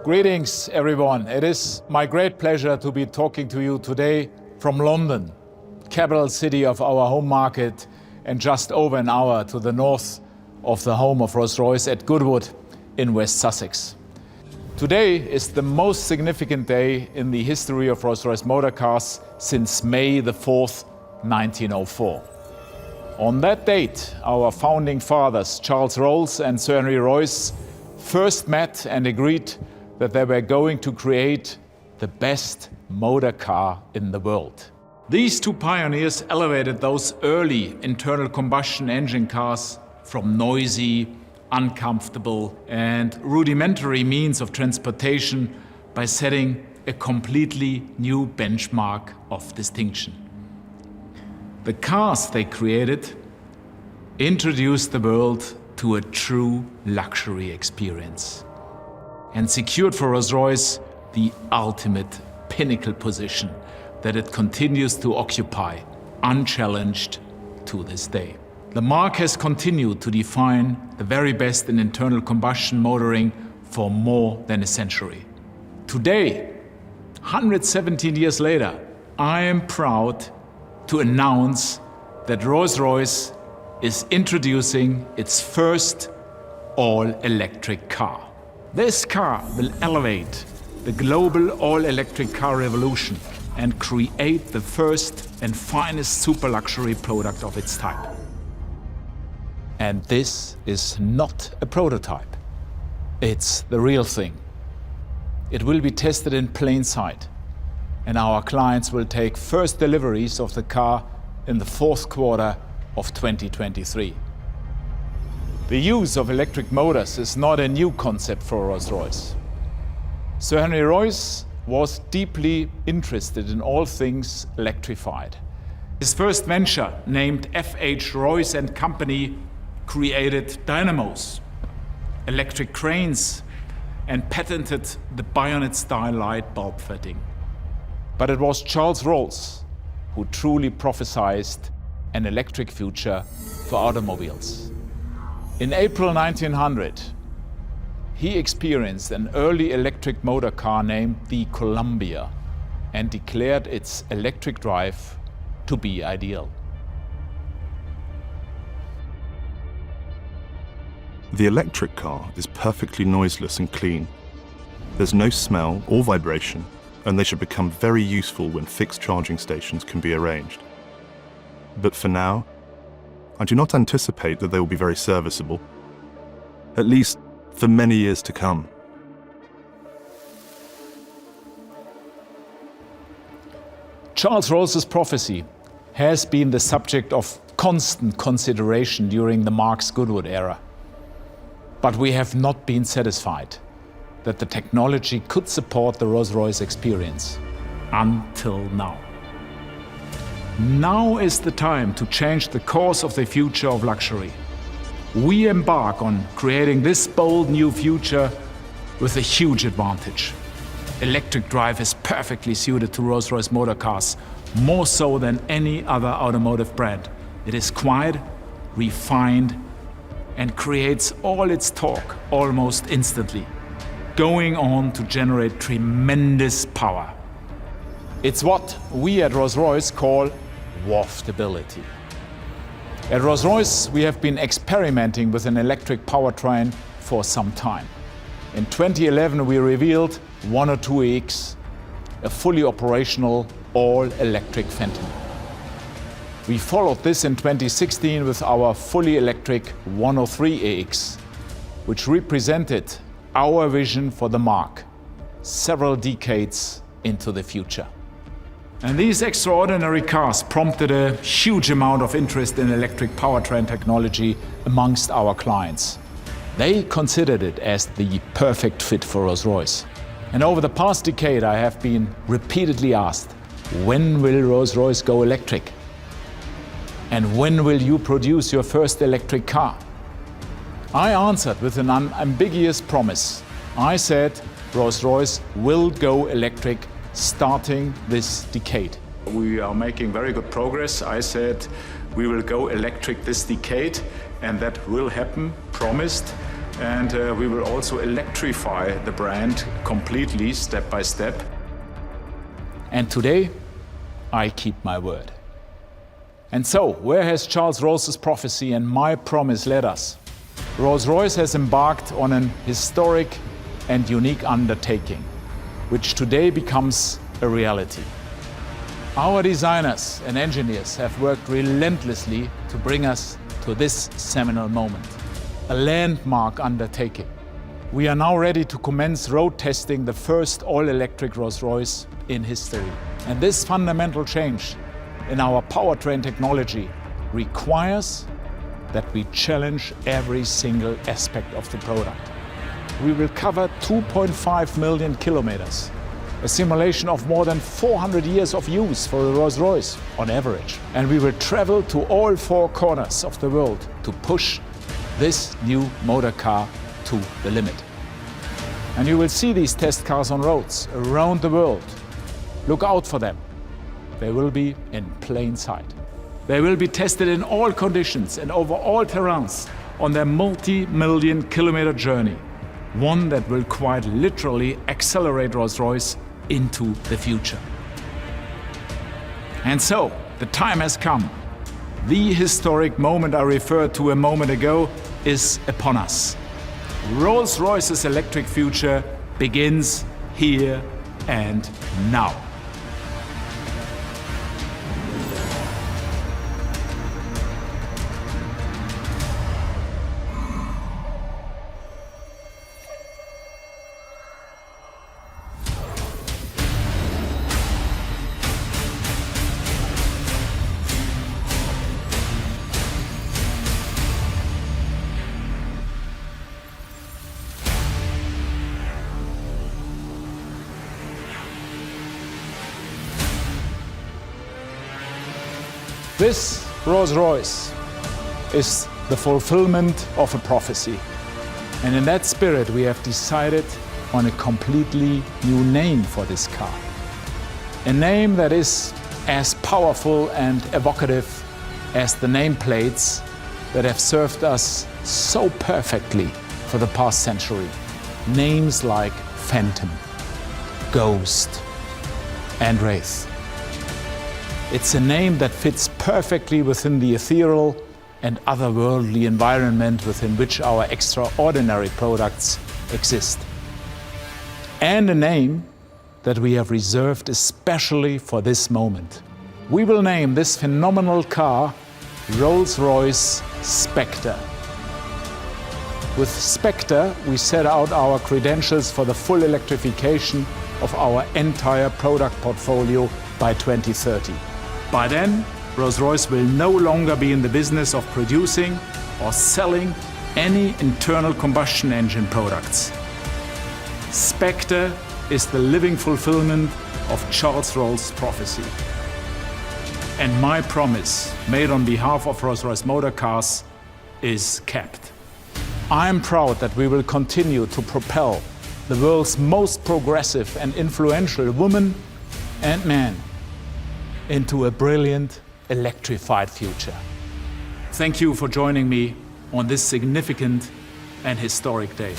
Greetings, everyone. It is my great pleasure to be talking to you today from London, capital city of our home market, and just over an hour to the north of the home of Rolls-Royce at Goodwood in West Sussex. Today is the most significant day in the history of Rolls-Royce motor cars since May the 4th, 1904. On that date, our founding fathers, Charles Rolls and Sir Henry Royce, first met and agreed that they were going to create the best motor car in the world. These two pioneers elevated those early internal combustion engine cars from noisy, uncomfortable, and rudimentary means of transportation by setting a completely new benchmark of distinction. The cars they created introduced the world to a true luxury experience and secured for Rolls-Royce the ultimate pinnacle position that it continues to occupy unchallenged to this day. The marque has continued to define the very best in internal combustion motoring for more than a century. Today, 117 years later, I am proud to announce that Rolls-Royce is introducing its first all-electric car. This car will elevate the global all-electric car revolution and create the first and finest super luxury product of its type. And this is not a prototype. It's the real thing. It will be tested in plain sight, and our clients will take first deliveries of the car in the fourth quarter of 2023. The use of electric motors is not a new concept for Rolls-Royce. Sir Henry Royce was deeply interested in all things electrified. His first venture, named F.H. Royce and Company, created dynamos, electric cranes, and patented the bayonet-style light bulb fitting. But it was Charles Rolls who truly prophesied an electric future for automobiles. In April 1900, he experienced an early electric motor car named the Columbia and declared its electric drive to be ideal. The electric car is perfectly noiseless and clean. There's no smell or vibration, and they should become very useful when fixed charging stations can be arranged. But for now, I do not anticipate that they will be very serviceable, at least for many years to come. Charles Rolls's prophecy has been the subject of constant consideration during the Marque's Goodwood era. But we have not been satisfied that the technology could support the Rolls-Royce experience until now. Now is the time to change the course of the future of luxury. We embark on creating this bold new future with a huge advantage. Electric drive is perfectly suited to Rolls-Royce motor cars, more so than any other automotive brand. It is quiet, refined, and creates all its torque almost instantly, going on to generate tremendous power. It's what we at Rolls-Royce call waftability. At Rolls-Royce, we have been experimenting with an electric powertrain for some time. In 2011, we revealed 102AX, a fully operational all-electric Phantom. We followed this in 2016 with our fully electric 103AX, which represented our vision for the Marque several decades into the future. And these extraordinary cars prompted a huge amount of interest in electric powertrain technology amongst our clients. They considered it as the perfect fit for Rolls-Royce. And over the past decade, I have been repeatedly asked, when will Rolls-Royce go electric? And when will you produce your first electric car? I answered with an unambiguous promise. I said Rolls-Royce will go electric starting this decade. We are making very good progress. I said we will go electric this decade, and that will happen, promised. And we will also electrify the brand completely, step by step. And today, I keep my word. And so, where has Charles Ross's prophecy and my promise led us? Rolls-Royce has embarked on an historic and unique undertaking, which today becomes a reality. Our designers and engineers have worked relentlessly to bring us to this seminal moment, a landmark undertaking. We are now ready to commence road testing the first all-electric Rolls-Royce in history. And this fundamental change in our powertrain technology requires that we challenge every single aspect of the product. We will cover 2.5 million kilometers, a simulation of more than 400 years of use for the Rolls-Royce on average. And we will travel to all four corners of the world to push this new motor car to the limit. And you will see these test cars on roads around the world. Look out for them. They will be in plain sight. They will be tested in all conditions and over all terrains on their multi-million kilometer journey, one that will quite literally accelerate Rolls-Royce into the future. And so, the time has come. The historic moment I referred to a moment ago is upon us. Rolls-Royce's electric future begins here and now. This Rolls-Royce is the fulfillment of a prophecy. And in that spirit, we have decided on a completely new name for this car. A name that is as powerful and evocative as the nameplates that have served us so perfectly for the past century. Names like Phantom, Ghost, and Wraith. It's a name that fits perfectly within the ethereal and otherworldly environment within which our extraordinary products exist. And a name that we have reserved especially for this moment. We will name this phenomenal car Rolls-Royce Spectre. With Spectre, we set out our credentials for the full electrification of our entire product portfolio by 2030. By then, Rolls-Royce will no longer be in the business of producing or selling any internal combustion engine products. Spectre is the living fulfillment of Charles Roll's prophecy. And my promise, made on behalf of Rolls-Royce Motor Cars, is kept. I am proud that we will continue to propel the world's most progressive and influential woman and man into a brilliant, electrified future. Thank you for joining me on this significant and historic day.